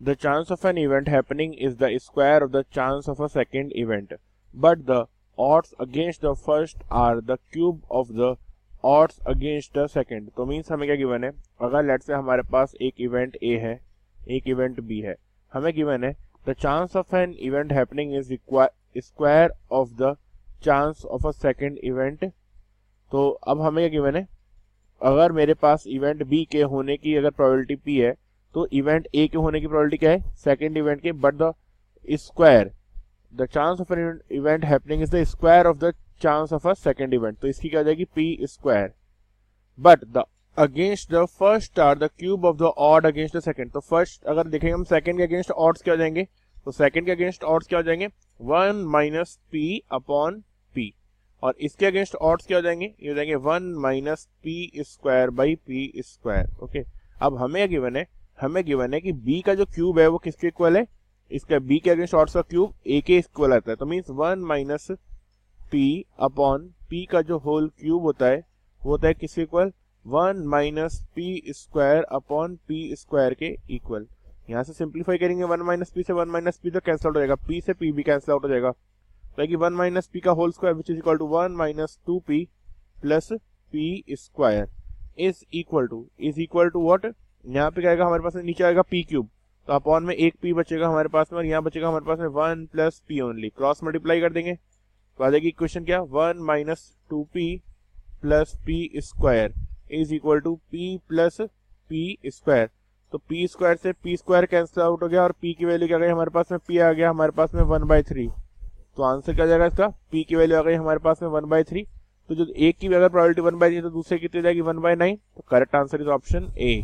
The chance of an event happening is the square of the chance of a second event, but the odds against the first are the cube of the odds against the second. तो means हमें क्या given है, अगर late से हमारे पास एक event A है, एक इवेंट B है, हमें गिवन है the chance of an event happening is square of the chance of a second event. तो अब हमें क्या गिवन है, अगर मेरे पास इवेंट B के होने की अगर प्रोबेबिलिटी P है, तो इवेंट A के होने की प्रोबेबिलिटी क्या है, सेकेंड इवेंट के, but the square the chance of an event happening is the square of the chance of a second event. तो इसकी क्या हो जाएगी, P square. But the against the first are the cube of the odd against the second. तो first अगर देखेंगे हम, second के अगेंस्ट ऑड्स क्या हो जाएंगे, तो सेकेंड के अगेंस्ट ऑड्स क्या हो जाएंगे, 1 माइनस P अपॉन P. और इसके अगेंस्ट ऑड्स क्या हो जाएंगे, ये हो जाएंगे 1 minus P square by P square. Okay, अब हमें गिवन है, हमें गिवन है कि B का जो क्यूब है वो किसके इक्वल है, इसका B के अगेंस्ट ऑड्स का क्यूब A के इक्वल आता है. तो means 1 minus P upon P का जो होल क्यूब होता है वो होता है किसके equal, 1 minus P square upon P square के इक्वल. यहाँ से सिंप्लीफाई करेंगे 1 माइनस P से 1 माइनस P तो कैंसिल आउट हो जाएगा, P से P भी कैंसिल आउट हो जाएगा. तो 1 माइनस P का whole square which is equal to 1 minus 2P plus P square is equal to what, यहाँ पे क्या आएगा हमारे पास में, नीचे आएगा P क्यूब, तो अपॉन में एक P बचेगा हमारे पास में, और यहाँ बचेगा हमारे पास में 1 plus P only. Cross multiply कर देंगे तो आ जाएगी इक्वेशन क्या, 1 minus 2P plus P square is equal to P plus P square. तो P स्क्वायर से P स्क्वायर कैंसिल आउट हो गया, और P की वैल्यू क्या गई हमारे पास में, P आ गया हमारे पास में 1/3. तो आंसर क्या जाएगा इसका, P की वैल्यू आ गई हमारे पास में 1/3. तो जो एक की अगर प्रोबेबिलिटी 1/3 तो दूसरे कितनी जाएगी 1/9. तो correct answer is option A.